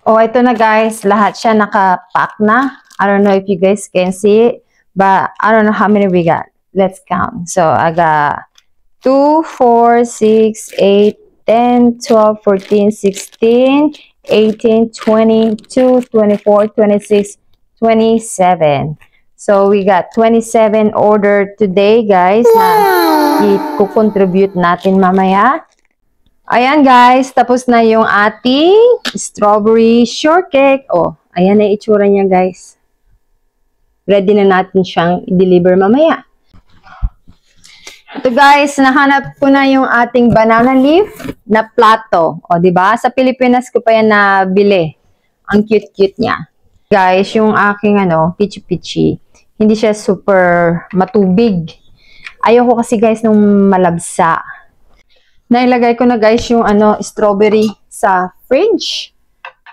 Oh, ito na guys. Lahat siya nakapack na. I don't know if you guys can see it, but I don't know how many we got. Let's count. So, I got 2, 4, 6, 8, 10, 12, 14, 16, 18, 22, 24, 26, 27. So, we got 27 order today, guys, na i-contribute natin mamaya. Ayan, guys. Tapos na yung ating strawberry shortcake. Oh, ayan na itsura niya, guys. Ready na natin siyang i-deliver mamaya. Ito guys, nahanap ko na yung ating banana leaf na plato. O, diba? Sa Pilipinas ko pa yan nabili. Ang cute-cute niya. Guys, yung aking pichi-pichi, hindi siya super matubig. Ayoko kasi guys nung malabsa. Nailagay ko na guys yung strawberry sa fridge.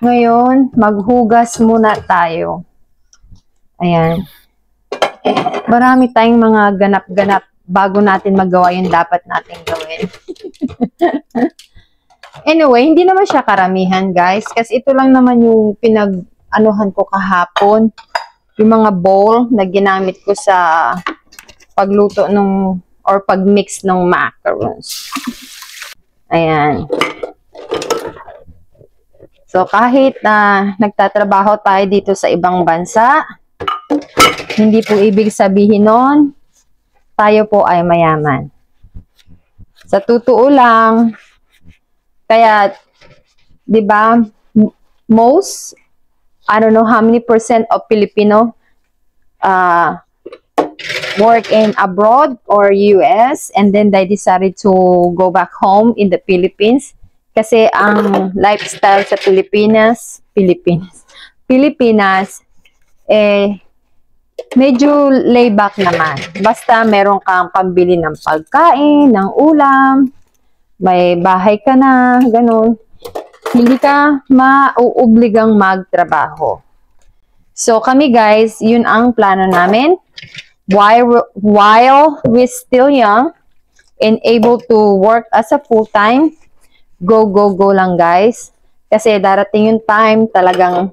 Ngayon, maghugas muna tayo. Ayan. Marami tayong mga ganap-ganap bago natin magawa yung dapat natin gawin. Anyway, hindi naman siya karamihan, guys. Kasi ito lang naman yung pinag-anuhan ko kahapon. Yung mga bowl na ginamit ko sa pagluto or pag-mix ng macarons. Ayan. So, kahit nagtatrabaho tayo dito sa ibang bansa, hindi po ibig sabihin nun, tayo po ay mayaman. Sa totoo lang, kaya, di ba, most, I don't know how many % of Filipino work in abroad or US, and then they decided to go back home in the Philippines. Kasi ang lifestyle sa Pilipinas, medyo layback naman. Basta meron kang pambili ng pagkain, ng ulam, may bahay ka na, ganun. Hindi ka mauobligang magtrabaho. So kami guys, yun ang plano namin. While we're still young and able to work as a full-time, go lang guys. Kasi darating yung time, talagang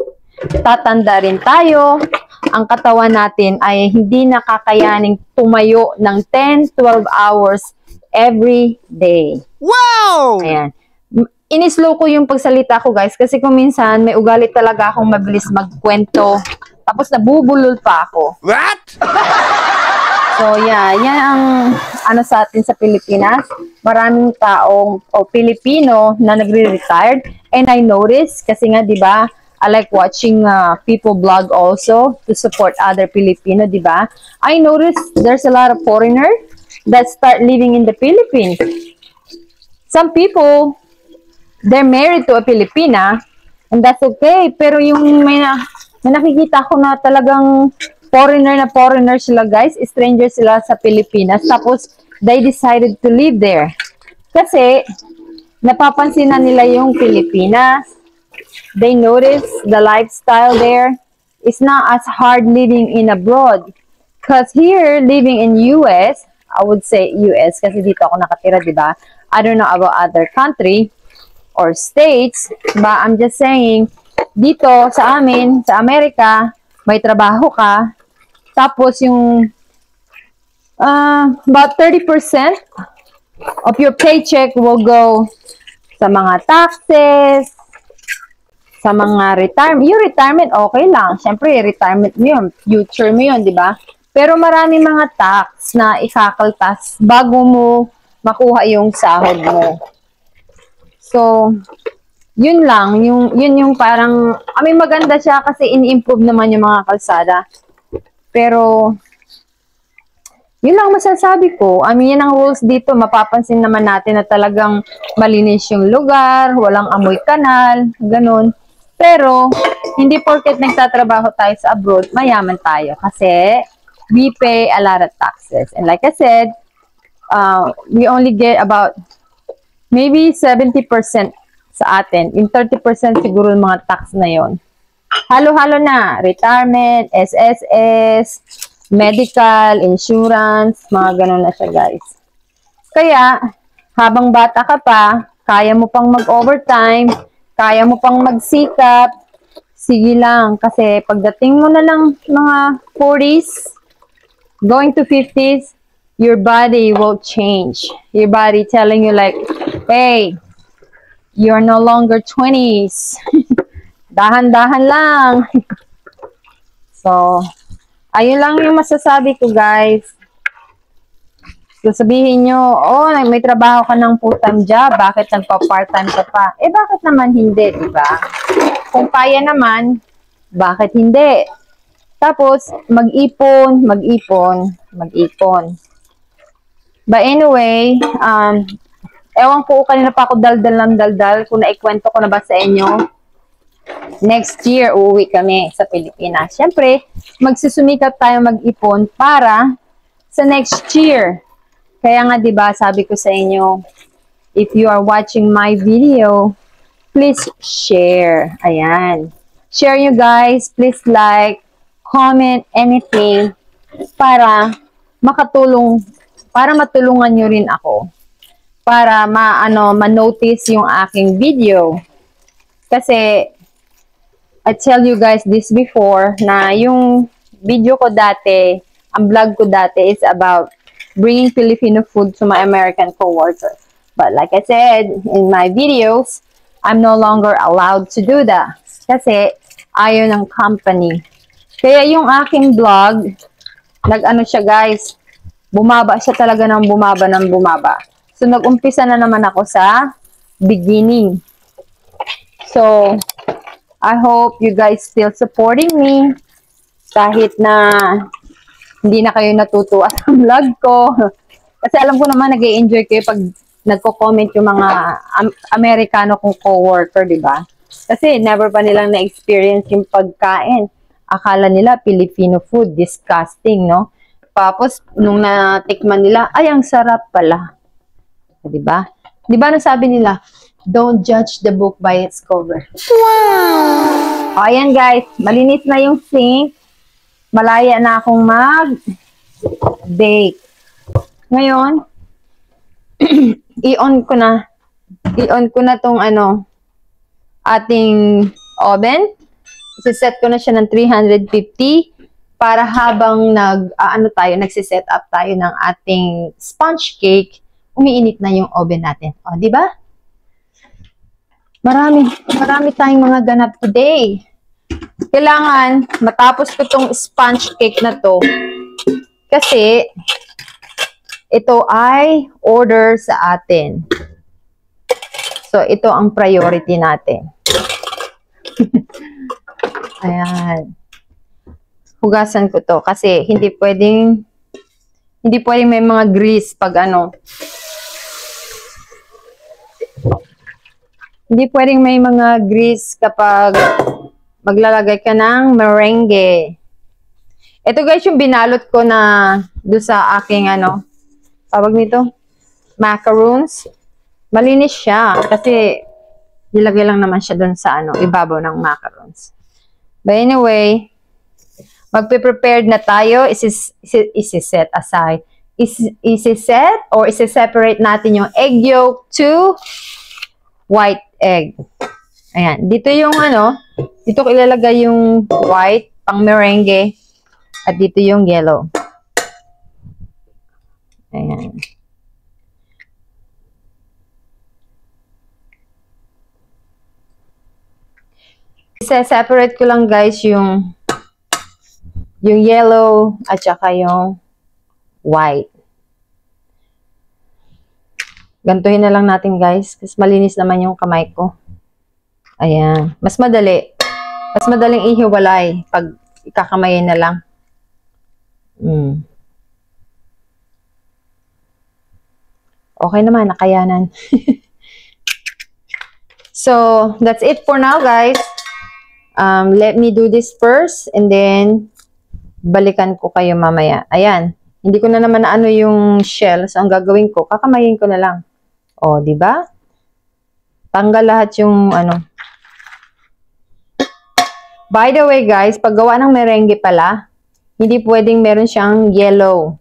tatanda rin tayo. Ang katawan natin ay hindi nakakayaning tumayo ng 10-12 hours every day. Wow! Ayan. Inislow ko yung pagsalita ko guys kasi kung minsan may ugali talaga akong mabilis magkwento. Tapos nabubulol pa ako. What? So yeah, yan ang sa atin sa Pilipinas. Maraming taong Pilipino na nagre-retired. And I noticed kasi nga 'di ba, I like watching people blog also to support other Filipino, di ba? I noticed there's a lot of foreigners that start living in the Philippines. Some people, they're married to a Filipina, and that's okay. Pero yung may nakikita ko na talagang foreigner sila guys, strangers sila sa Pilipinas, tapos they decided to live there. Kasi, napapansin na nila yung Pilipinas. They notice the lifestyle there is not as hard living in abroad. Because here, living in US, I would say US kasi dito ako nakatira, di ba? I don't know about other country or states, but I'm just saying, dito sa amin, sa Amerika, may trabaho ka, tapos yung about 30% of your paycheck will go sa mga taxes, sa mga retirement. Yung retirement, okay lang. Siyempre, retirement mo yun. Future mo yun, di ba? Pero marami mga tax na ikakaltas bago mo makuha yung sahod mo. So, yun lang. Yun yung parang, maganda siya kasi ini-improve naman yung mga kalsada. Pero, yun lang masasabi ko. Yan ang rules dito. Mapapansin naman natin na talagang malinis yung lugar, walang amoy kanal, ganun. Pero, hindi porket nagtatrabaho tayo sa abroad, mayaman tayo. Kasi, we pay a lot of taxes. And like I said, we only get about maybe 70% sa atin. In 30% siguro yung mga tax na yon. Halo-halo na. Retirement, SSS, medical, insurance, mga ganun na siya guys. Kaya, habang bata ka pa, kaya mo pang mag-overtime, kaya mo pang magsikap, sige lang. Kasi pagdating mo na lang mga 40s, going to 50s, your body will change. Your body telling you like, hey, you're no longer 20s. Dahan-dahan lang. So, ayun lang yung masasabi ko, guys. So, sabihin nyo, oh, may trabaho ka ng full-time job, bakit nagpa-part-time ka pa? Eh, bakit naman hindi, diba? Kung kaya naman, bakit hindi? Tapos, mag-ipon, mag-ipon, mag-ipon. But anyway, ewan ko kanina pa ako daldal ng daldal, kung naikwento ko na ba sa inyo, next year, uuwi kami sa Pilipinas. Siyempre, magsusumikap tayo mag-ipon para sa next year. Kaya nga, diba, sabi ko sa inyo, if you are watching my video, please share. Ayan. Share you guys. Please like, comment, anything para makatulong, para matulungan nyo rin ako. Para ma-notice yung aking video. Kasi, I tell you guys this before, na yung video ko dati, ang vlog ko dati is about bringing Filipino food to my American coworkers. But like I said in my videos, I'm no longer allowed to do that. Kasi ayaw ng company. Kaya yung aking vlog, nag-ano siya guys, bumaba siya talaga ng bumaba ng bumaba. So nag-umpisa na naman ako sa beginning. So, I hope you guys still supporting me. Kahit na hindi na kayo natutuwa sa vlog ko. Kasi alam ko naman, nag-i-enjoy kayo pag nagko-comment yung mga Amerikano kong co-worker, di ba? Kasi never pa nilang na-experience yung pagkain. Akala nila Filipino food, disgusting, no? Tapos, nung natikman nila, ay, ang sarap pala. Di ba? Di ba nung sabi nila, don't judge the book by its cover. Wow! O, ayan guys, malinis na yung sink. Malaya na akong mag-bake. Ngayon, i-on ko na tong ating oven. Isiset ko na siya ng 350 para habang nagsiset up tayo ng ating sponge cake, umiinit na yung oven natin. O, di ba? Marami tayong mga ganap today. Kailangan matapos ko tong sponge cake na to kasi ito ay order sa atin. So, ito ang priority natin. Ayan. Hugasan ko to kasi hindi pwedeng may mga grease pag hindi pwedeng may mga grease kapag maglalagay ka ng merengue. Ito guys yung binalot ko na doon sa aking tawag nito, macaroons. Malinis siya kasi nilagay lang naman siya doon sa ibabaw ng macaroons. But anyway, magpe-prepared na tayo. Isi-set aside. Isi-set or isi-separate natin yung egg yolk to white egg. Ayan. Dito yung dito ko ilalagay yung white, pang merengue. At dito yung yellow. Ayan. Isa-separate ko lang guys yung yellow at saka yung white. Gantuhin na lang natin guys kasi malinis naman yung kamay ko. Ayan. Mas madali. Mas madaling ihiwalay pag ikakamayin na lang. Okay naman, nakayanan. So, that's it for now guys. Let me do this first and then balikan ko kayo mamaya. Ayan. Hindi ko na naman yung shell. So, ang gagawin ko, kakamayin ko na lang. O, di ba? Tanggal lahat yung By the way guys, paggawa ng merengue pala, hindi pwedeng meron siyang yellow.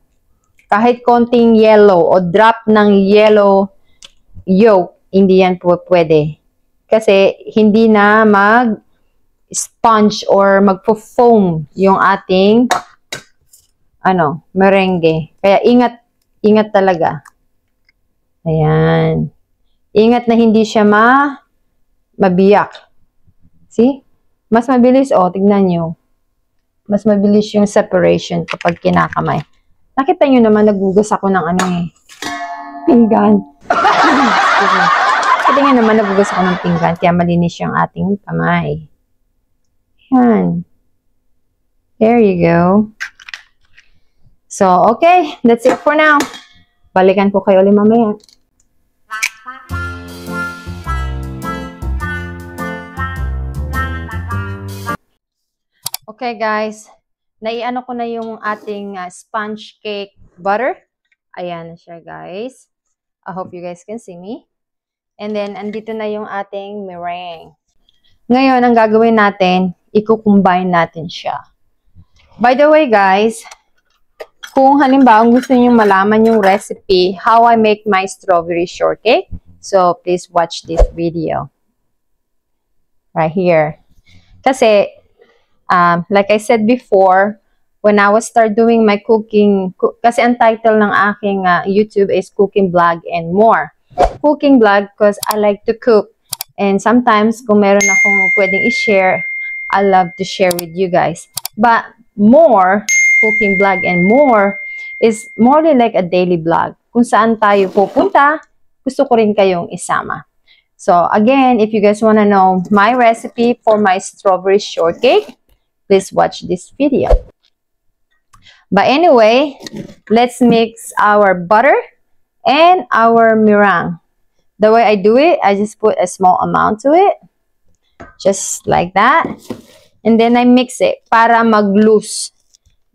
Kahit konting yellow o drop ng yellow yolk, hindi yan pwede. Kasi hindi na sponge or magpo-foam yung ating merengue. Kaya ingat talaga. Ayan. Ingat na hindi siya mabiyak. See? Mas mabilis, tignan nyo. Mas mabilis yung separation kapag kinakamay. Nakita nyo naman, nagugas ako ng pinggan. Nakita nyo naman, nagugas ako ng pinggan, kaya malinis yung ating kamay. Yan. There you go. So, okay. That's it for now. Balikan ko kayo ulit mamaya. Okay, guys. Naiano ko na yung ating sponge cake butter. Ayan na siya, guys. I hope you guys can see me. And then, andito na yung ating meringue. Ngayon, ang gagawin natin, i-combine natin siya. By the way, guys, kung halimbawa gusto niyo malaman yung recipe, how I make my strawberry shortcake, so please watch this video. Right here. Kasi, like I said before, when I was start doing my cooking, kasi ang title ng aking YouTube is Cooking Vlog and More. Cooking vlog because I like to cook. And sometimes, kung meron akong pwedeng i-share, I love to share with you guys. But more, cooking vlog and more, is more like a daily vlog. Kung saan tayo pupunta, gusto ko rin kayong isama. So, again, if you guys want to know my recipe for my strawberry shortcake, please watch this video. But anyway, let's mix our butter and our meringue. The way I do it, I just put a small amount to it. Just like that. And then I mix it para mag-loose.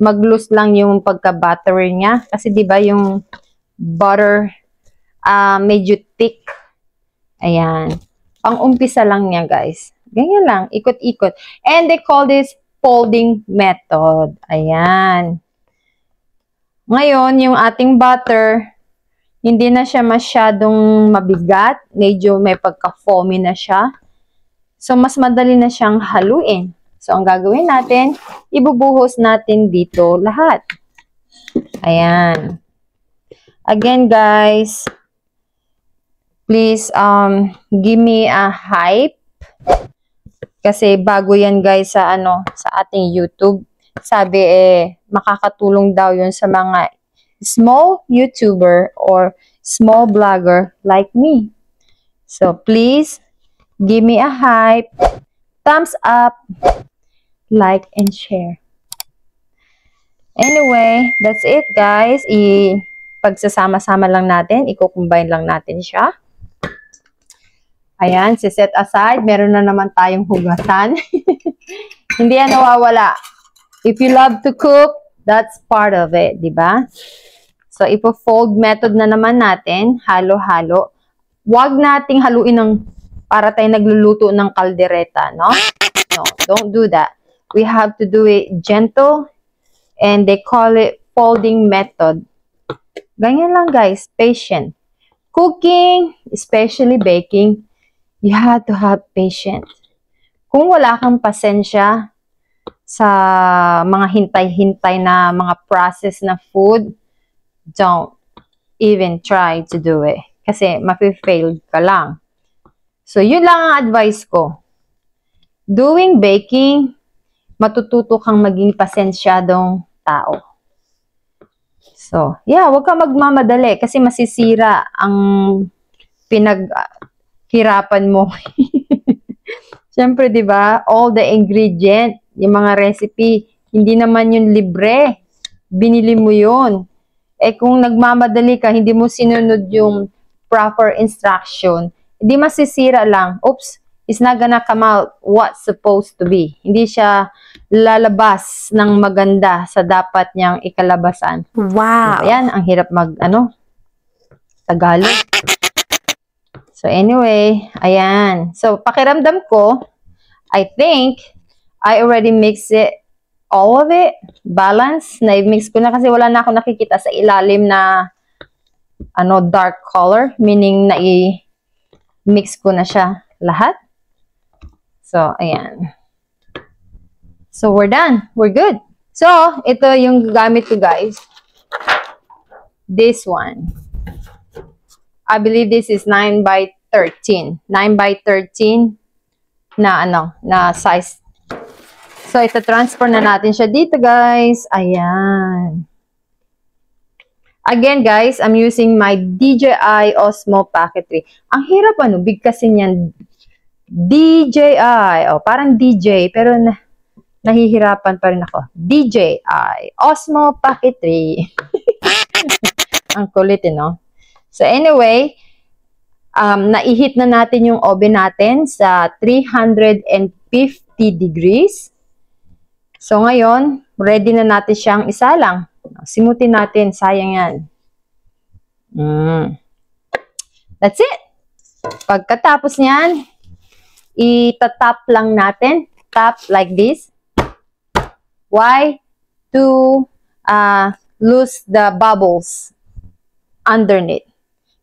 Mag-loose lang yung pagka-buttery niya. Kasi diba yung butter medyo thick. Ayan. Pang-umpisa lang niya, guys. Ganyan lang. Ikot-ikot. And they call this folding method. Ayan. Ngayon, yung ating butter, hindi na siya masyadong mabigat. Medyo may pagka-foamy na siya. So, mas madali na siyang haluin. So, ang gagawin natin, ibubuhos natin dito lahat. Ayan. Again, guys, please give me a hype. Kasi bago yan, guys, sa ating YouTube. Sabi, makakatulong daw yun sa mga small YouTuber or small blogger like me. So, please, give me a hype, thumbs up, like, and share. Anyway, that's it, guys. Pagsasama-sama lang natin, i-combine lang natin siya. Ayan, set aside. Meron na naman tayong hugasan. Hindi yan nawawala. If you love to cook, that's part of it, di ba? So, ipo-fold method na naman natin. Halo-halo. Huwag nating haluin ng para tayo nagluluto ng kaldereta, no? No, don't do that. We have to do it gentle and they call it folding method. Ganyan lang, guys. Patient. Cooking, especially baking, you have to have patience. Kung wala kang pasensya sa mga hintay-hintay na mga process na food, don't even try to do it. Kasi mafe-fail ka lang. So, yun lang ang advice ko. Doing baking, matututo kang maging pasensyadong tao. So, yeah, huwag kang magmamadali kasi masisira ang pinaghirapan mo. Siyempre, di ba? All the ingredient, yung mga recipe, hindi naman yun libre. Binili mo yun. Kung nagmamadali ka, hindi mo sinunod yung proper instruction, hindi masisira lang. Oops, it's not gonna come out what's supposed to be. Hindi siya lalabas ng maganda sa dapat niyang ikalabasan. Wow! Ayan, ang hirap Tagalog. So anyway, ayan. So pakiramdam ko, I think, I already mixed it, all of it, balance. Na-mix ko na kasi wala na ako nakikita sa ilalim na dark color, meaning na-mix ko na siya lahat. So, ayan. So, we're done. We're good. So, ito yung gamit ko, guys. This one. I believe this is 9 by 13. 9 by 13 na na size. So, ito transfer na natin siya dito, guys. Ayan. Again, guys, I'm using my DJI Osmo Pocket 3. Ang hirap big kasi niyan. DJI. Parang DJ, pero nahihirapan pa rin ako. DJI Osmo Pocket 3. Ang kulit, no? So, anyway, naihit na natin yung oven natin sa 350 degrees. So, ngayon, ready na natin siyang isalang. Simutin natin. Sayang yan. That's it. Pagkatapos niyan, itatap lang natin. Tap like this. Why? To lose the bubbles underneath.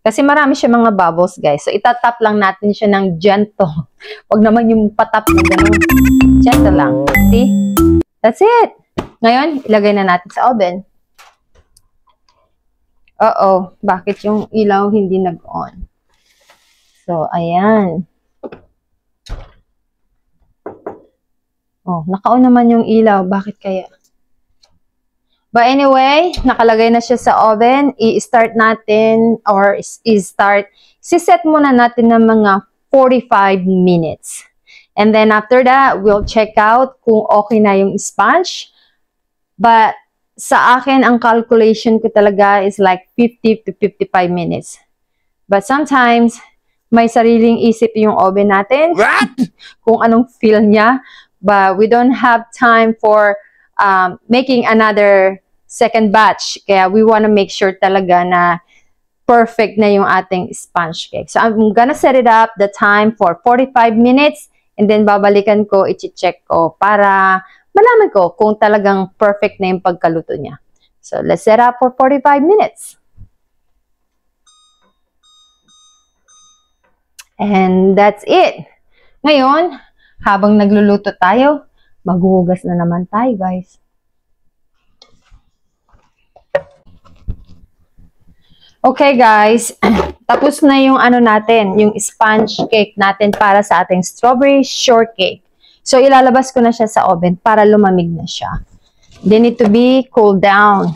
Kasi marami siya mga bubbles, guys. So, itatap lang natin siya ng gentle. Huwag naman yung patap na gano'n. Gentle lang. See? That's it. Ngayon, ilagay na natin sa oven. Bakit yung ilaw hindi nag-on? So, ayan. Naka-on naman yung ilaw. Bakit kaya? But anyway, nakalagay na siya sa oven. I-start natin, or siset muna natin ng mga 45 minutes. And then after that, we'll check out kung okay na yung sponge. But sa akin, ang calculation ko talaga is like 50 to 55 minutes. But sometimes, may sariling isip yung oven natin. What? Kung anong feel niya. But we don't have time for making another second batch. Kaya we want to make sure talaga na perfect na yung ating sponge cake. So I'm gonna set it up the time for 45 minutes. And then babalikan ko, i-check ko para malaman ko kung talagang perfect na yung pagkaluto niya. So, let's set up for 45 minutes. And that's it. Ngayon, habang nagluluto tayo, maghuhugas na naman tayo, guys. Okay, guys. Tapos na yung natin, yung sponge cake natin para sa ating strawberry shortcake. So, ilalabas ko na siya sa oven para lumamig na siya. They need to be cooled down.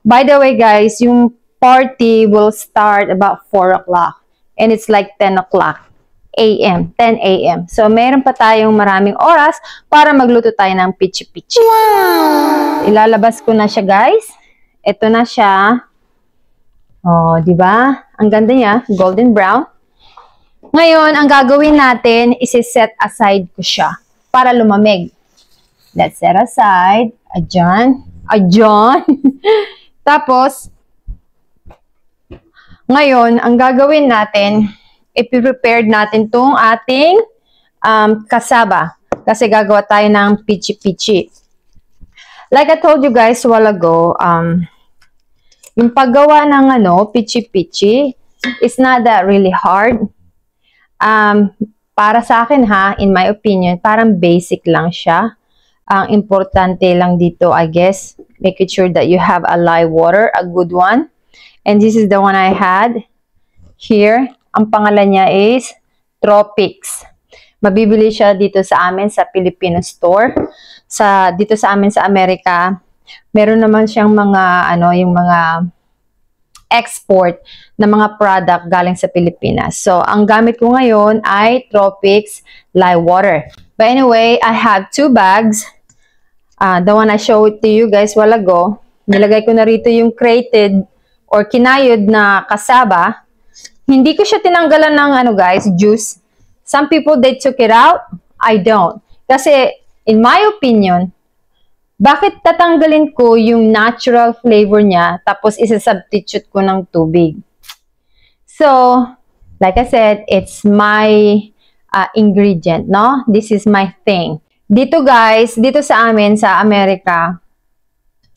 By the way, guys, yung party will start about 4 o'clock. And it's like 10 o'clock a.m. 10 a.m. So, meron pa tayong maraming oras para magluto tayo ng pichi-pichi. Wow! Ilalabas ko na siya, guys. Ito na siya. Di ba? Ang ganda niya. Golden brown. Ngayon, ang gagawin natin, isi-set aside ko siya para lumamig. Let's set aside. Adyan. Tapos, ngayon, ang gagawin natin, i-prepare natin tong ating kasaba. Kasi gagawa tayo ng pichi-pichi. Like I told you guys a while ago, yung paggawa ng pichi-pichi is not that really hard. Para sa akin in my opinion, parang basic lang siya. Ang importante lang dito, I guess, making sure that you have a live water, a good one. And this is the one I had here. Ang pangalan niya is Tropics. Mabibili siya dito sa amin sa Filipino store. Dito sa amin sa Amerika, meron naman siyang mga, yung mga export na mga product galing sa Pilipinas. So, ang gamit ko ngayon ay Tropics Live Water. But anyway, I have 2 bags. The one I showed to you guys while ago. Nilagay ko na rito yung crated or kinayod na kasaba. Hindi ko siya tinanggalan ng guys, juice. Some people, they took it out. I don't. Kasi, in my opinion, bakit tatanggalin ko yung natural flavor niya tapos isa-substitute ko ng tubig? So, like I said, it's my ingredient, no? This is my thing. Dito guys, dito sa amin, sa Amerika,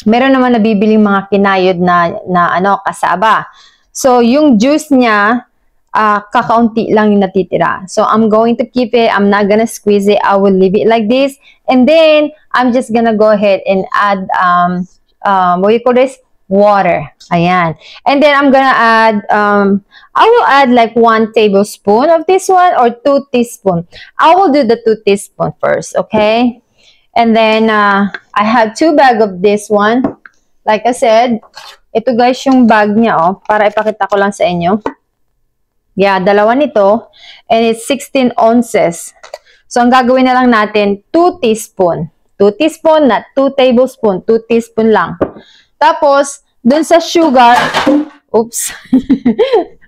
meron naman nabibiling mga kinayod na kasaba. So, yung juice niya, kakaunti lang yung natitira. So, I'm going to keep it. I'm not gonna squeeze it. I will leave it like this. And then, I'm just gonna go ahead and add, what do you call this? Water. Ayan. And then, I'm gonna add, I will add like 1 tablespoon of this one or 2 teaspoons. I will do the 2 teaspoons first, okay? And then, I have 2 bags of this one. Like I said, ito guys yung bag niya, oh, para ipakita ko lang sa inyo. Yeah, dalawa nito. And it's 16 ounces. So, ang gagawin na lang natin, 2 teaspoon. 2 teaspoon, not 2 tablespoon. 2 teaspoon lang. Tapos, dun sa sugar, oops.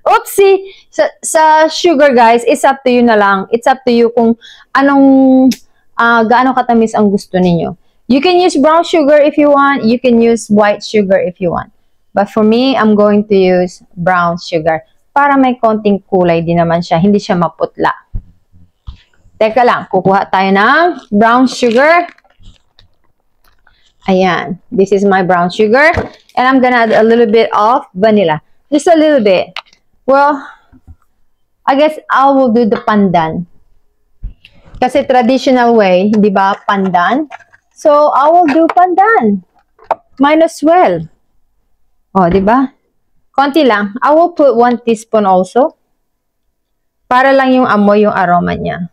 Oopsie! Sa sugar, guys, it's up to you na lang. It's up to you kung anong, gaano katamis ang gusto ninyo. You can use brown sugar if you want. You can use white sugar if you want. But for me, I'm going to use brown sugar. Para may konting kulay din naman siya. Hindi siya maputla. Teka lang, kukuha tayo ng brown sugar. Ayan. This is my brown sugar. And I'm gonna add a little bit of vanilla. Just a little bit. Well, I guess I will do the pandan. Kasi traditional way, di ba, pandan? So, I will do pandan. Might as well. Oh, di ba? Konti lang. I will put 1 teaspoon also. Para lang yung amoy, yung aroma niya.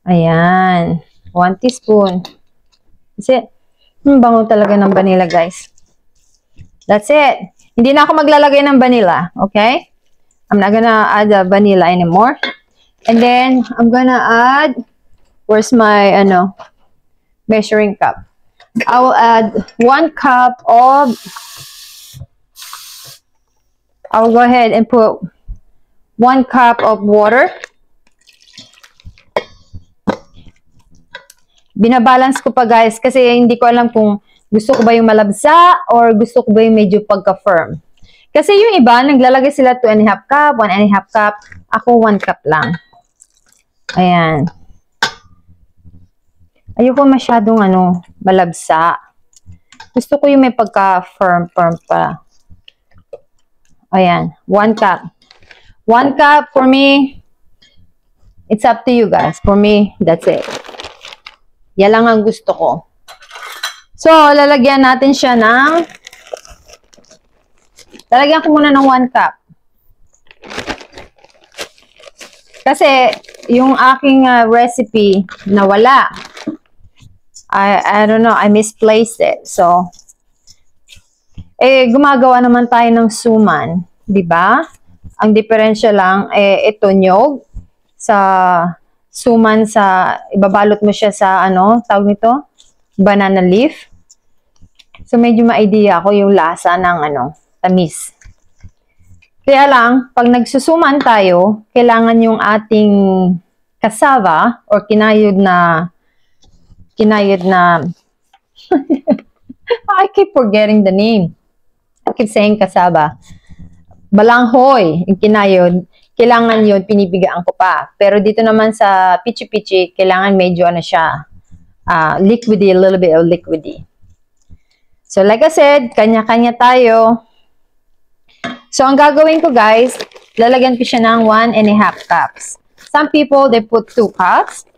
Ayan. 1 teaspoon. That's it. Bango talaga ng vanilla, guys. That's it. Hindi na ako maglalagay ng vanilla. Okay? I'm not gonna add the vanilla anymore. And then, I'm gonna add, where's my, measuring cup. I will add 1 cup of, I will go ahead and put 1 cup of water. Binabalance ko pa, guys, kasi hindi ko alam kung gusto ko ba yung malabsa or gusto ko ba yung medyo pagka-firm. Kasi yung iba, naglalagay sila 2.5 cup, 1.5 cup. Ako 1 cup lang. Ayan. Ayoko masyadong malabsa. Gusto ko yung may pagka-firm pa. Ayan. 1 cup. 1 cup for me. It's up to you guys. For me, that's it. Yan lang ang gusto ko. So, lalagyan natin siya ng, lalagyan ko muna ng 1 cup. Kasi, yung aking recipe nawala. I don't know, I misplaced it. So, gumagawa naman tayo ng suman, 'di ba? Ang diferensya lang ito nyog sa suman sa ibabalot mo siya sa tawag nito? Banana leaf. So medyo ma-idea ako yung lasa ng tamis. Kaya lang, pag nagsusuman tayo, kailangan yung ating cassava or kinayod na I keep forgetting the name. I keep saying cassava. Balanghoy, yung kinayod, kailangan yun, pinipigaan ko pa. Pero dito naman sa pichi-pichi, kailangan medyo siya, liquidy, a little bit of liquidy. So like I said, kanya-kanya tayo. So ang gagawin ko, guys, lalagyan ko siya ng 1.5 cups. Some people, they put 2 cups.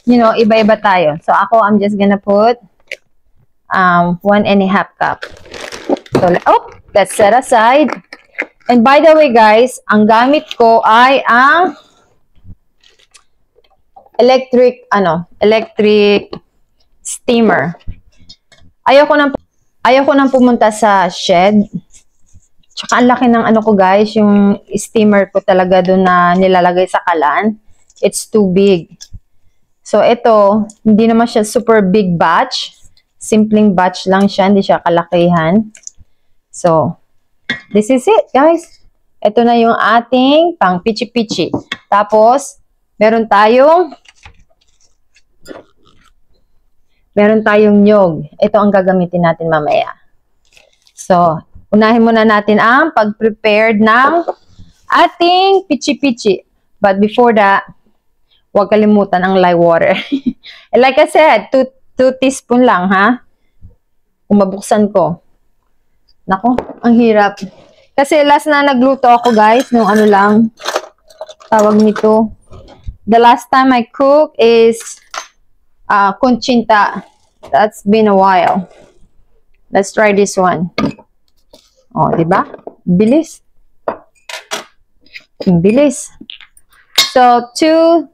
Iba-iba tayo. So, ako, I'm just gonna put 1.5 cup. So, let's set aside. And by the way, guys, ang gamit ko ay ang electric steamer. Ayoko nang pumunta sa shed. Tsaka ang laki ng ko, guys, yung steamer ko talaga doon na nilalagay sa kalan. It's too big. So, ito, hindi naman siya super big batch. Simpleng batch lang siya. Hindi siya kalakihan. So, this is it, guys. Ito na yung ating pang pichi-pichi. Tapos, meron tayong nyog. Ito ang gagamitin natin mamaya. So, unahin muna natin ang pag-prepared ng ating pichi-pichi. But before that, huwag kalimutan ang lye water. And like I said, 2 teaspoon lang, ha? Kung mabuksan ko. Nako, ang hirap. Kasi last na nagluto ako, guys, nung ano lang, tawag nito. The last time I cook is conchinta. That's been a while. Let's try this one. Oh, diba? Bilis. Bilis. So, 2.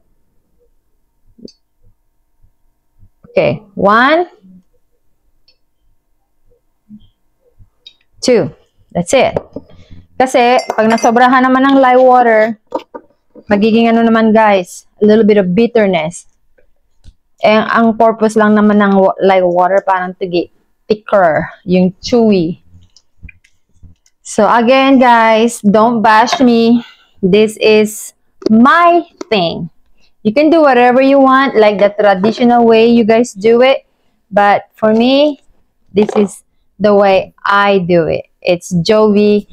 Okay. 1. 2. That's it. Kasi, pag nasobrahan naman ng lye water, magiging ano naman, guys, a little bit of bitterness. Eh, ang purpose lang naman ng lye water, parang to get thicker, yung chewy. So, again, guys, don't bash me. This is my thing. You can do whatever you want, like the traditional way you guys do it. But for me, this is the way I do it. It's Joey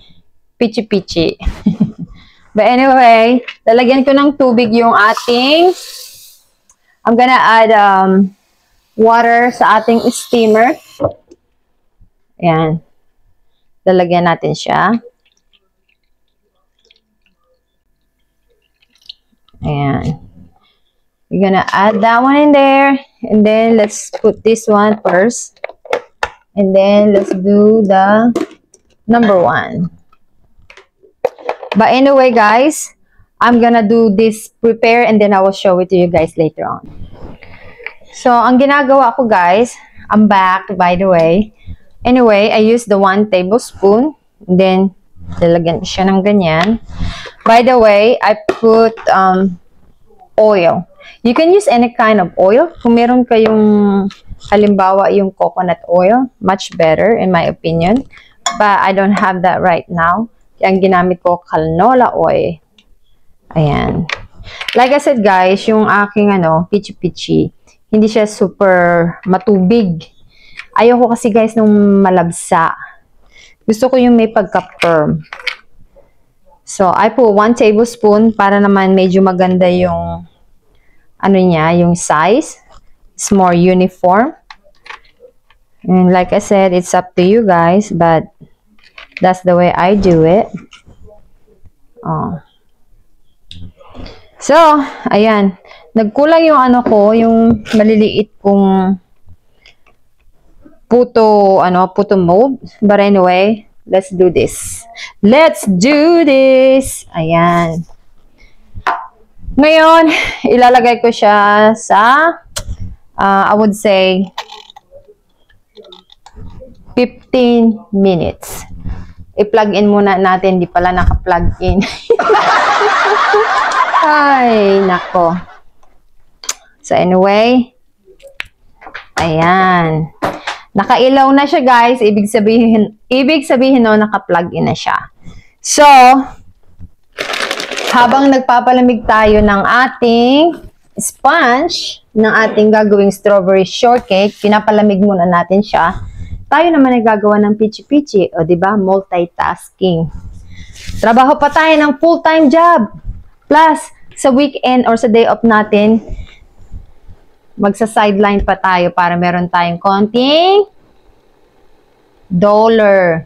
Pichi-Pichi. But anyway, lalagyan ko ng tubig yung ating, I'm gonna add water sa ating steamer. Ayan. Lalagyan natin siya. Ayan. We're gonna add that one in there. And then, let's put this one first. And then, let's do the number 1. But anyway, guys, I'm gonna do this prepare and then I will show it to you guys later on. So, ang ginagawa ko, guys, I'm back, by the way. Anyway, I use the 1 tablespoon. And then, lalagyan siya ng ganyan. By the way, I put oil. You can use any kind of oil. Kung meron kayong, halimbawa, yung coconut oil, much better, in my opinion. But I don't have that right now. Kaya ang ginamit ko, canola oil. Ayan. Like I said, guys, yung aking, pichi-pichi, hindi siya super matubig. Ayoko kasi, guys, nung malabsa. Gusto ko yung may pagka-firm. So, I put 1 tablespoon para naman medyo maganda yung niya, yung size. It's more uniform. And like I said, it's up to you guys, but that's the way I do it. Oh. So, ayan. Nagkulang yung yung maliliit kong puto mold. But anyway, let's do this. Let's do this! Ayan. Ngayon, ilalagay ko siya sa, I would say, 15 minutes. I-plug in muna natin. Di pala naka-plug in. Ay, nako. So, anyway. Ayan. Nakailaw na siya, guys. Ibig sabihin no, naka-plug in na siya. So, habang nagpapalamig tayo ng ating sponge, ng ating gagawing strawberry shortcake, pinapalamig muna natin siya. Tayo naman ay gagawa ng pichi-pichi. O, diba? Multitasking. Trabaho pa tayo ng full-time job. Plus, sa weekend or sa day off natin, magsa-sideline pa tayo para meron tayong konting dollar.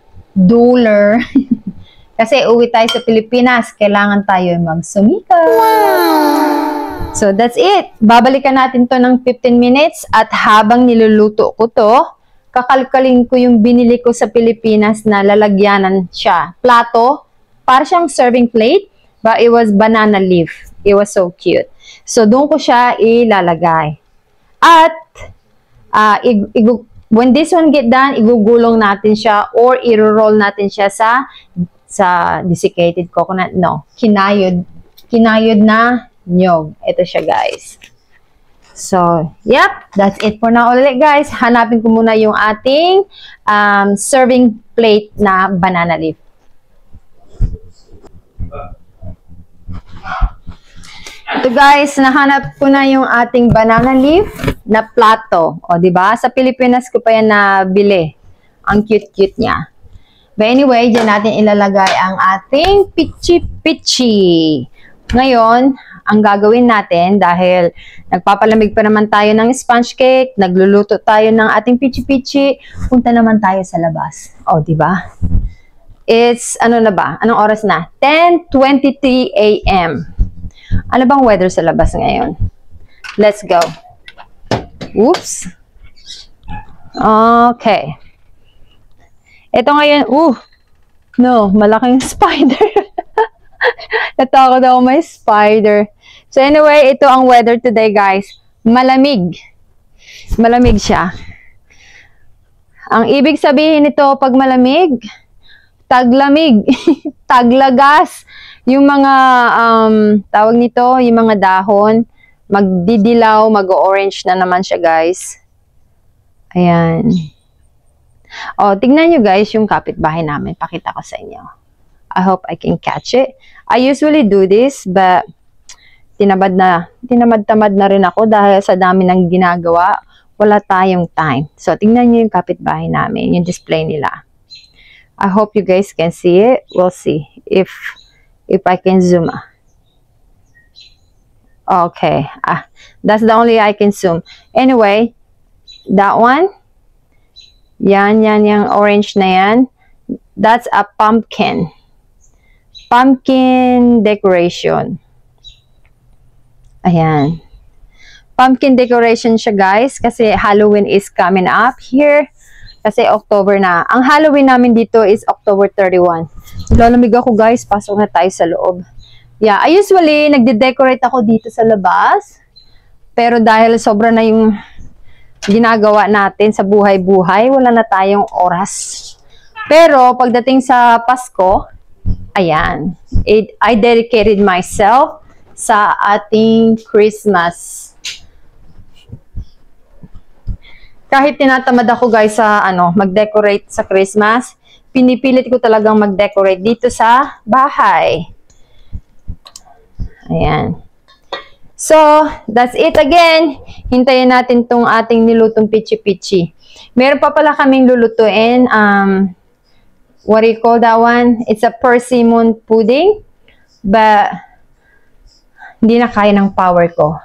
Kasi uwi tayo sa Pilipinas, kailangan tayo magsumikap. Wow! So, that's it. Babalikan natin to ng 15 minutes at habang niluluto ko to, kakalkalin ko yung binili ko sa Pilipinas na lalagyanan siya. Plato, para siyang serving plate, but it was banana leaf. It was so cute. So, doon ko siya ilalagay. At, when this one get done, igugulong natin siya or i-roll natin siya sa desiccated coconut. No, kinayod na nyog. Ito siya, guys. So, yep, that's it for now ulit, guys. Hanapin ko muna yung ating serving plate na banana leaf. Ito, guys, nahanap ko na yung ating banana leaf na plato. O, diba? Sa Pilipinas ko pa yan nabili. Ang cute-cute niya. But anyway, dyan natin ilalagay ang ating pichi-pichi. Ngayon, ang gagawin natin, dahil nagpapalamig pa naman tayo ng sponge cake, nagluluto tayo ng ating pichi-pichi, punta naman tayo sa labas. O, diba? It's, ano na ba? Anong oras na? 10:23 a.m. Ano bang weather sa labas ngayon? Let's go. Oops. Okay. Ito ngayon, no, malaking spider. Natakot ako may spider. So anyway, ito ang weather today, guys. Malamig. Malamig siya. Ang ibig sabihin nito pag malamig, taglamig, taglagas. Yung mga, tawag nito, yung mga dahon, magdidilaw, mag-orange na naman siya, guys. Ayan. Oh, tignan nyo, guys, yung kapitbahay namin. Pakita ko sa inyo. I hope I can catch it. I usually do this, but tinamad-tamad na rin ako dahil sa dami ng ginagawa. Wala tayong time. So, tingnan nyo yung kapitbahay namin, yung display nila. I hope you guys can see it. We'll see if I can zoom. Okay. That's the only I can zoom. Anyway, that one. Yan, yung orange na yan. That's a pumpkin. Pumpkin decoration. Ayan. Pumpkin decoration siya, guys, kasi Halloween is coming up here. Kasi October na. Ang Halloween namin dito is October 31. Lalamig ako, guys. Pasok na tayo sa loob. Yeah, I usually nagde-decorate ako dito sa labas. Pero dahil sobra na yung ginagawa natin sa buhay-buhay, wala na tayong oras. Pero pagdating sa Pasko, ayan, I dedicated myself sa ating Christmas. Kahit tinatamad ako, guys, sa mag-decorate sa Christmas, pinipilit ko talagang mag-decorate dito sa bahay. Ayan. So, that's it again. Hintayin natin tong ating nilutong pichi-pichi. Meron pa pala kaming lulutuin. What do you call that one? It's a persimmon pudding. But, hindi na kaya ng power ko.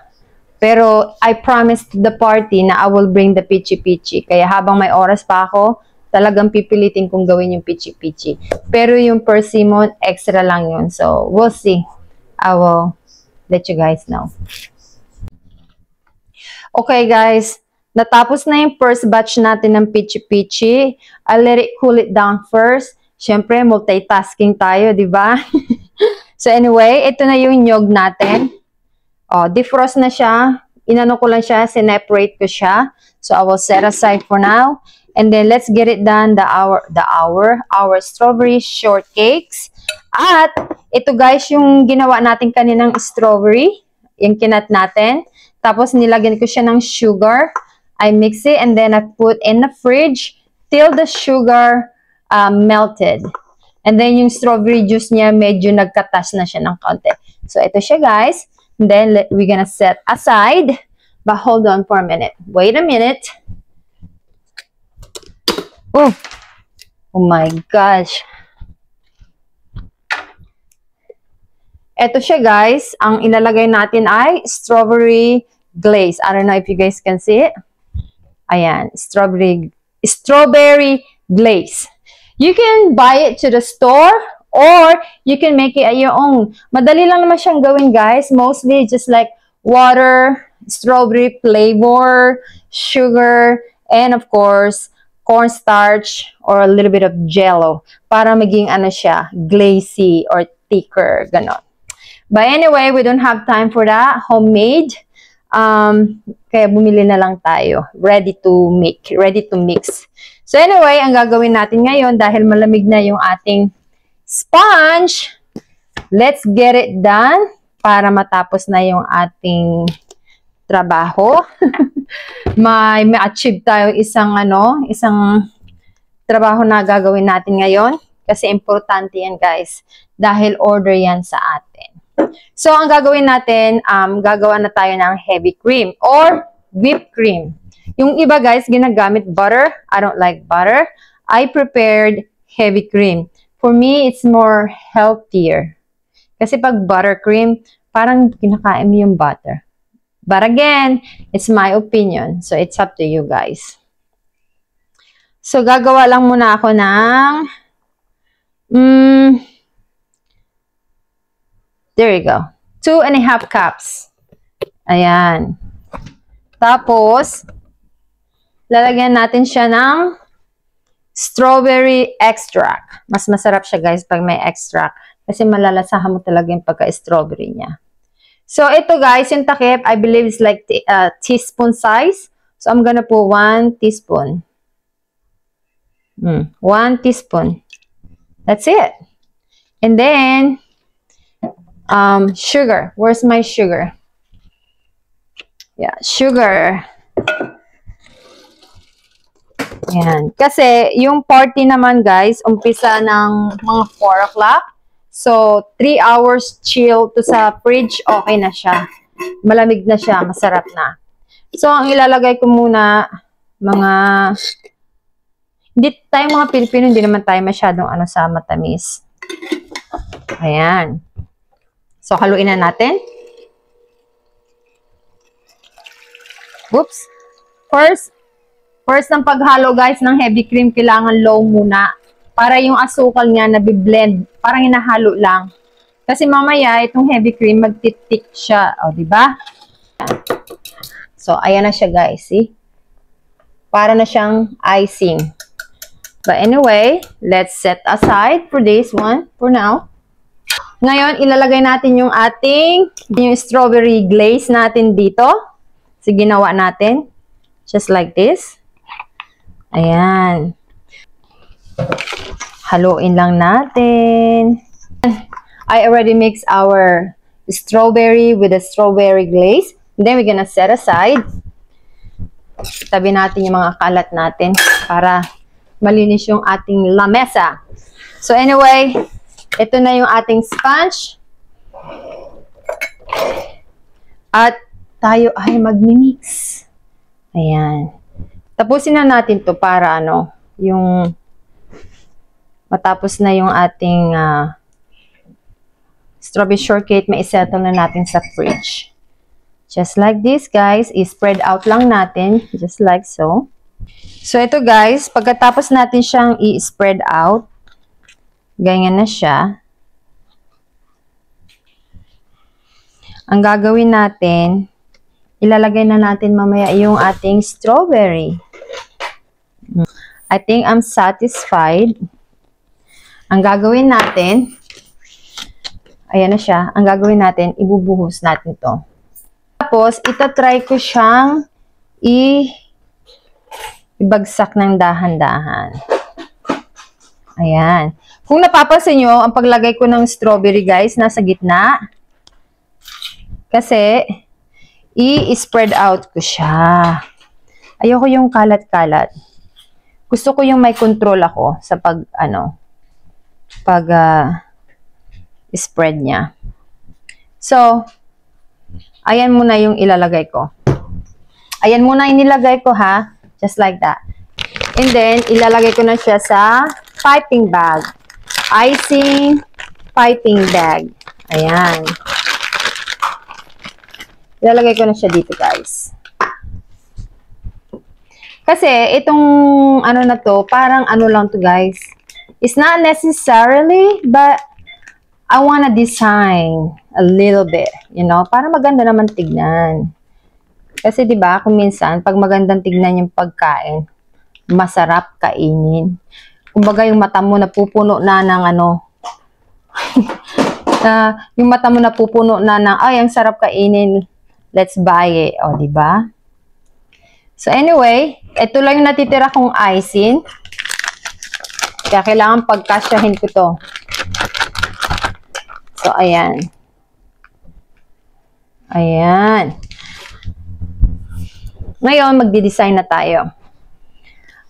Pero, I promised the party na I will bring the pichi-pichi. Kaya habang may oras pa ako, talagang pipilitin kong gawin yung pichi-pichi. Pero yung persimmon, extra lang yun. So, we'll see. I will let you guys know. Okay, guys. Natapos na yung first batch natin ng pichi-pichi. I'll let it cool it down first. Siyempre, multitasking tayo, di ba? So, anyway, ito na yung nyog natin. Oh, defrost na siya. Inano ko lang siya, sineparate ko siya. So, I will set aside for now. And then, let's get it done, our strawberry shortcakes. At, ito guys, yung ginawa natin kaninang strawberry. Yung kinat natin. Tapos, nilagyan ko siya ng sugar. I mix it and then I put in the fridge till the sugar melted. And then, yung strawberry juice niya, medyo nagkatas na siya ng konti. So, ito siya guys. And then, we're gonna set aside. But hold on for a minute. Wait a minute. Oh my gosh. Ito siya guys. Ang ilalagay natin ay strawberry glaze. I don't know if you guys can see it. Ayan. Strawberry glaze. You can buy it to the store. Or, you can make it at your own. Madali lang naman siyang gawin, guys. Mostly, just like water, strawberry flavor, sugar, and of course, cornstarch or a little bit of jello. Para maging, siya, glazy or thicker, ganon. But anyway, we don't have time for that. Homemade. Kaya bumili na lang tayo. Ready to mix. So anyway, ang gagawin natin ngayon, dahil malamig na yung ating sponge, let's get it done para matapos na yung ating trabaho. may achieve tayo isang trabaho na gagawin natin ngayon kasi importante yan guys dahil order yan sa atin. So ang gagawin natin, gagawa na tayo ng heavy cream or whipped cream. Yung iba guys ginagamit butter. I don't like butter. I prepared heavy cream. For me, it's more healthier. Kasi pag buttercream, parang kinakain mo yung butter. But again, it's my opinion. So, it's up to you guys. So, gagawa lang muna ako ng There you go. 2.5 cups. Ayan. Tapos, lalagyan natin siya ng strawberry extract. Mas masarap siya, guys, pag may extract. Kasi malalasahan mo talaga yung pagka-strawberry niya. So, ito, guys, yung takip, I believe is like teaspoon size. So, I'm gonna put 1 teaspoon. 1 teaspoon. That's it. And then, sugar. Where's my sugar? Yeah, sugar. Ayan. Kasi, yung party naman, guys, umpisa ng mga 4 o'clock. So, 3 hours chill to sa fridge, okay na siya. Malamig na siya, masarap na. So, ang ilalagay ko muna, hindi tayo mga Pilipino, hindi naman tayo masyadong sa matamis. Ayan. So, haluin na natin. Oops. First ng paghalo, guys, ng heavy cream, kailangan low muna. Para yung asukal niya nabiblend. Parang hinahalo lang. Kasi mamaya, itong heavy cream, magtitik siya. O, diba? So, ayan na siya, guys. See? Para na siyang icing. But anyway, let's set aside for this one for now. Ngayon, ilalagay natin yung yung strawberry glaze natin dito. So, ginawa natin. Just like this. Ayan. Haluin lang natin. I already mixed our strawberry with the strawberry glaze. And then we're gonna set aside. Tabi natin yung mga kalat natin para malinis yung ating lamesa. So anyway, ito na yung ating sponge. At tayo ay magmi-mix. Ayan. Tapusin na natin to para yung matapos na yung ating strawberry shortcake, mai-settle na natin sa fridge. Just like this, guys. I-spread out lang natin. Just like so. So, ito, guys. Pagkatapos natin siyang i-spread out, ganyan na siya. Ang gagawin natin, ilalagay na natin mamaya yung ating strawberry. I think I'm satisfied. Ang gagawin natin, ayan na siya. Ang gagawin natin, ibubuhos natin to. Tapos, itatry ko siyang ibagsak ng dahan-dahan. Ayan. Kung napapansin nyo, ang paglagay ko ng strawberry, guys, nasa gitna. Kasi, i-spread out ko siya. Ayoko yung kalat-kalat. Gusto ko yung may control ako sa spread niya. So, ayan muna yung ilalagay ko. Ayan muna yung nilagay ko, ha? Just like that. And then, ilalagay ko na siya sa piping bag. Icing piping bag. Ayan. Ilalagay ko na siya dito, guys. Kasi, itong na to, parang lang to, guys. It's not necessarily, but I wanna design a little bit, para maganda naman tignan. Kasi 'di ba, kung minsan pag magandang tignan yung pagkain, masarap kainin. Kumbaga yung mata mo napupuno na ng yung mata mo napupuno na ng ay, ang sarap kainin. Let's buy it, 'di ba? So anyway, ito lang yung natitira kong icing. Kaya kailangan pagkasyahin ko 'to. So, ayan. Ayan. Ngayon, magdi-design na tayo.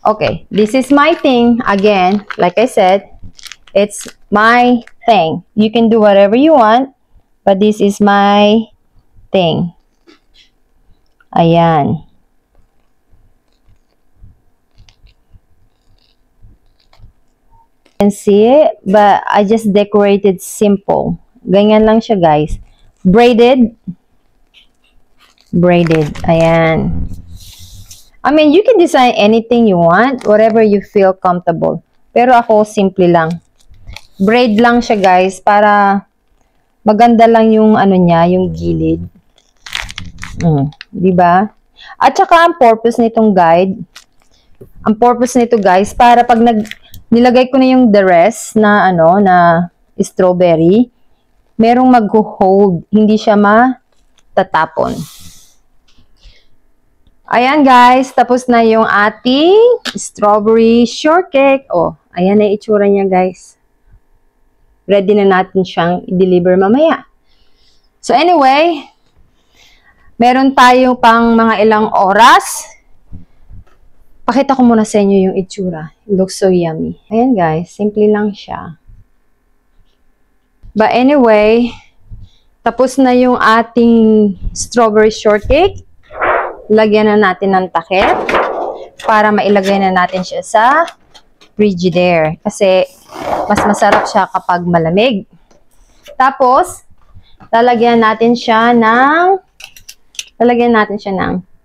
Okay. This is my thing. Again, like I said, it's my thing. You can do whatever you want, but this is my thing. Ayan. You can see it, but I just decorated simple. Ganyan lang siya, guys. Braided. Ayan. I mean, you can design anything you want, whatever you feel comfortable. Pero ako, simple lang. Braid lang siya, guys, para maganda lang yung ano niya, yung gilid. Di ba? At saka ang purpose nitong guide, ang purpose nito, guys, para pag nilagay ko na yung the rest na ano, na strawberry, merong mag-hold, hindi siya matatapon. Ayan, guys, tapos na yung ating strawberry shortcake. Oh, ayan na itsura niya, guys. Ready na natin siyang i-deliver mamaya. So anyway, meron tayo pang mga ilang oras. Pakita ko muna sa inyo yung itsura. It looks so yummy. Ayan, guys, simple lang siya. But anyway, tapos na yung ating strawberry shortcake. Lagyan na natin ng takip para mailagay na natin siya sa Frigidaire. Kasi mas masarap siya kapag malamig. Tapos, lalagyan natin siya ng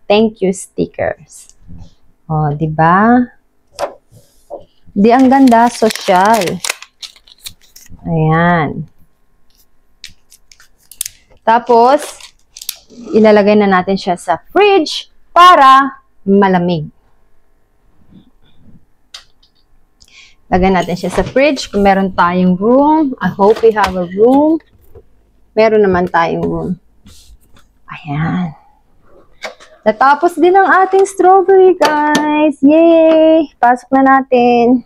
thank you stickers. Oh, 'di ba? Di ang ganda, social. Ayan. Tapos, ilalagay na natin siya sa fridge para malamig. Lagyan natin siya sa fridge kung meron tayong room. I hope we have a room. Meron naman tayong room. Ayan. Natapos din ang ating strawberry, guys. Yay! Pasok na natin.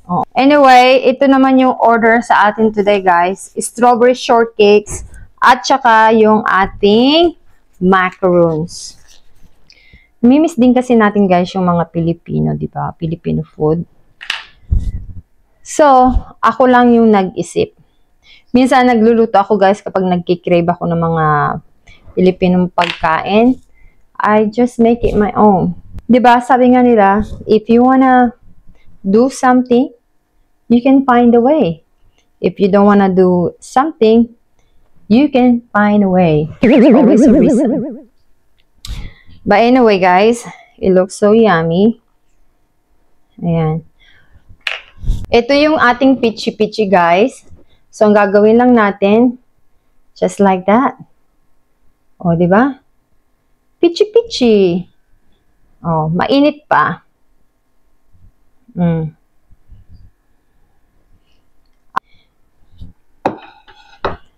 Oh. Anyway, ito naman yung order sa atin today, guys. Strawberry shortcakes at saka yung ating macaroons. Namimiss din kasi natin, guys, yung mga Pilipino, di ba? Filipino food. So, ako lang yung nag-isip. Minsan nagluluto ako, guys, kapag nagkikrave ako ng mga Filipinong pagkain. I just make it my own. Diba, sabi nga nila, if you wanna do something, you can find a way. If you don't wanna do something, you can find a way. Always a reason. But anyway, guys, it looks so yummy. Ayan. Ito yung ating pichi-pichi, guys. So, ang gagawin lang natin, just like that. O, di ba? Pichi-pichi. O, mainit pa.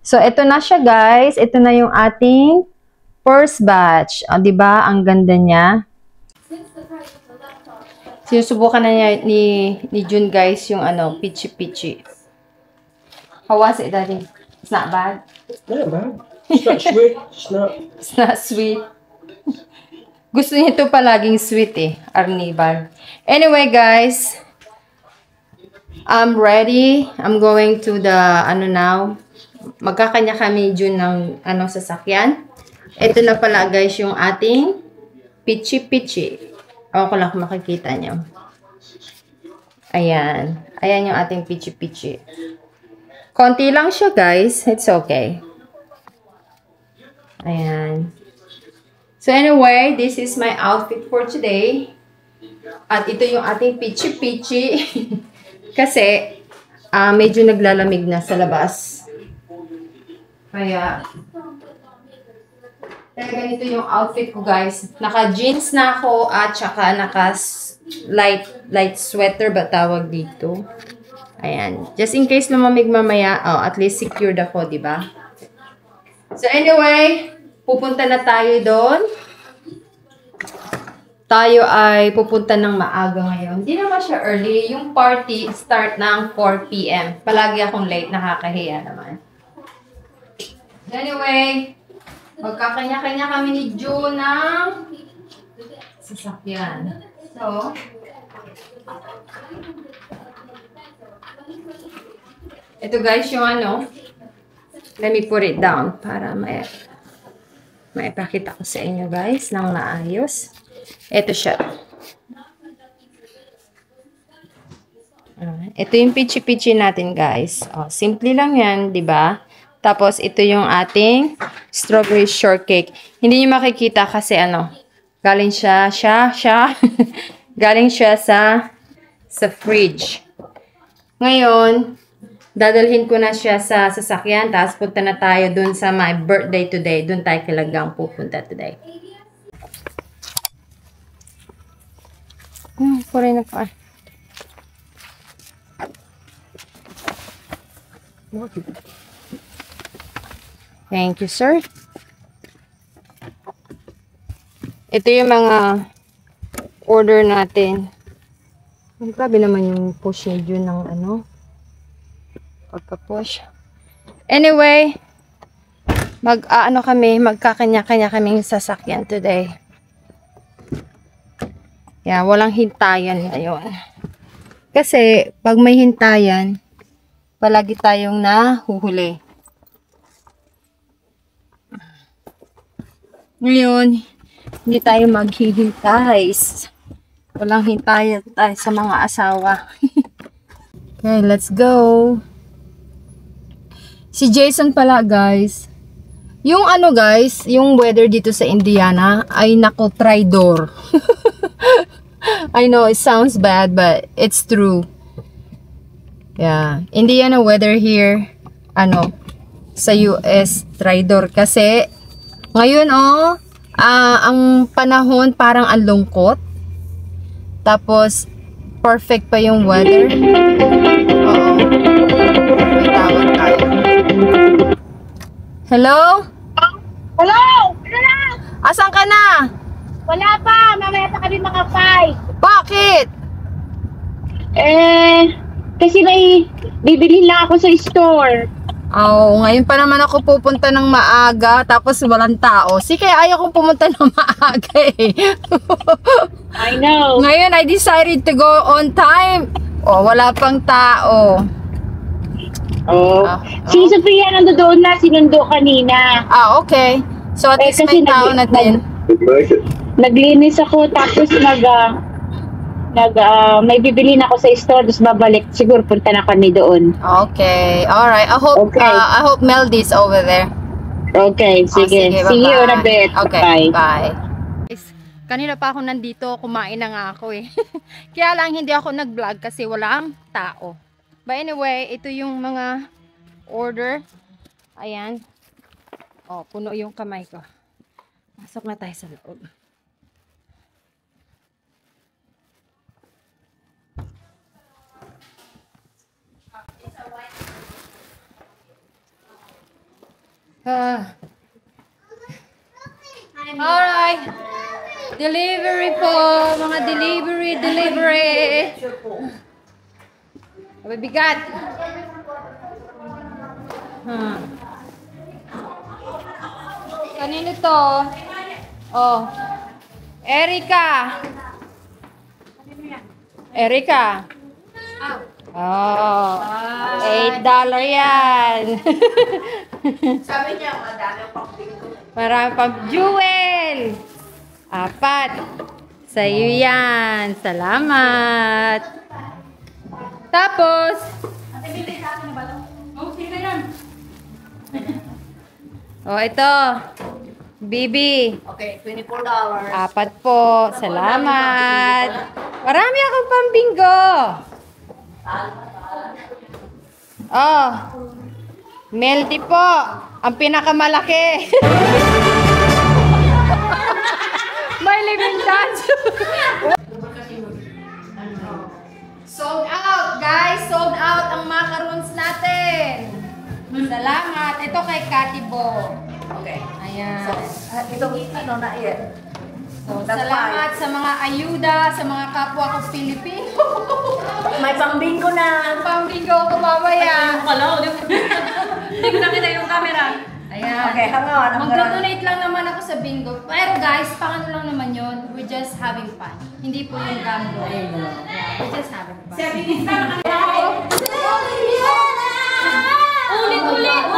So, ito na siya, guys. Ito na yung ating first batch. O, di ba? Ang ganda niya. Sinusubukan na niya ni June, guys, yung ano, pichi-pichi. How was it, Daddy? It's not bad? It's not bad. It's not sweet. It's not sweet. Gusto niya ito palaging sweet eh. Arnibal. Anyway, guys. I'm ready. I'm going to the, ano now. Magkakanya kami June ng, ano, sasakyan. Ito na pala, guys, yung ating pichi-pichi. Ako lang kung makikita nyo. Ayan. Ayan yung ating pichi-pichi. Konti lang siya, guys. It's okay. Ayan. So, anyway, this is my outfit for today. At ito yung ating pichi-pichi. Kasi, medyo naglalamig na sa labas. Kaya ganito yung outfit ko, guys. Naka-jeans na ako at saka naka-light sweater ba tawag dito. Ayan. Just in case lumamig mamaya, oh, at least secured ako, di ba? So anyway, pupunta na tayo doon. Tayo ay pupunta ng maaga ngayon. Hindi naman siya early. Yung party start ng 4 PM. Palagi akong late, nakakahiya naman. Anyway, magkakanya-kanya kami ni June ng sasakyan. So, ito, guys, yung ano, let me put it down para maipakita ko sa inyo, guys, ng maayos. Ito siya. Ito yung pichi-pichi natin, guys. Oh, simple lang yan, di ba? Tapos, ito yung ating strawberry shortcake. Hindi nyo makikita kasi ano, galing siya galing siya sa fridge. Ngayon, dadalhin ko na siya sa sasakyan, tapos punta na tayo dun sa my birthday today. Dun tayo kilagang pupunta today. Puri na pa. Thank you, sir. Ito yung mga order natin. Grabe naman yung procedure ng ano. Pagka-push. Anyway, magkakanya-kanya kaming sasakyan today. Yeah, walang hintayan ngayon. Kasi, pag may hintayan, palagi tayong nahuhuli. Ngayon, hindi tayo maghihintay. Walang hintayan tayo sa mga asawa. Okay, let's go. Si Jason pala, guys. Yung ano, guys, yung weather dito sa Indiana ay nako traidor. I know it sounds bad, but it's true. Yeah, Indiana weather here, ano, sa US traidor kasi ngayon ang panahon parang ang lungkot. Tapos perfect pa yung weather. Oo. May tawag tayo. Hello? Hello! Ano na? Asan ka na? Wala pa! Mamaya pa kami makapay. Bakit? Kasi may bibilhin lang ako sa store. Ngayon pa naman ako pupunta ng maaga, tapos walang tao. Sige, ayaw kong pumunta ng maaga eh. I know. Ngayon, I decided to go on time. Wala pang tao. Si Sophia nandoon na, sinundo kanina. Okay. So, at least kasi may tao na din. Naglinis ako, tapos may bibilhin ako sa store, tapos babalik. Siguro punta na kami doon. Okay. Alright. I hope Meldy's over there. Okay, sige. See you in a bit. Okay, bye. Kanina pa ako nandito, kumain na nga ako eh. Kaya lang hindi ako nag-vlog kasi walang tao. But anyway, ito yung mga order. Ayan. Puno yung kamay ko. Pasok na tayo sa loob. Alright. Delivery po. Mga delivery. Mabibigat. Kanino to? Erika. $8 yan. Sabi niya, madami pang bingo. Marami pang jewel. 4. Sa'yo yan. Salamat. Tapos, ito. Bibi. Okay, $24. 4 po. Salamat. Marami akong pambinggo. Meldy po. Ang pinakamalaki. May living dance. Sold out, guys. Sold out ang macarons natin. Salamat. Ito kay Kati Bo. Okay. Ayan. Itong na yan. Salamat sa mga ayuda, sa mga kapwa ko Pilipino. May pang-bingo na. Pambinggo ko mamaya. Hindi ko nakita yung camera. Ayan. Okay, hang on. Mag-donate lang naman ako sa bingo. Pero guys, pang ano lang naman yun. We're just having fun. Hindi po yung gambling. Yeah, we're just having fun. Ulit!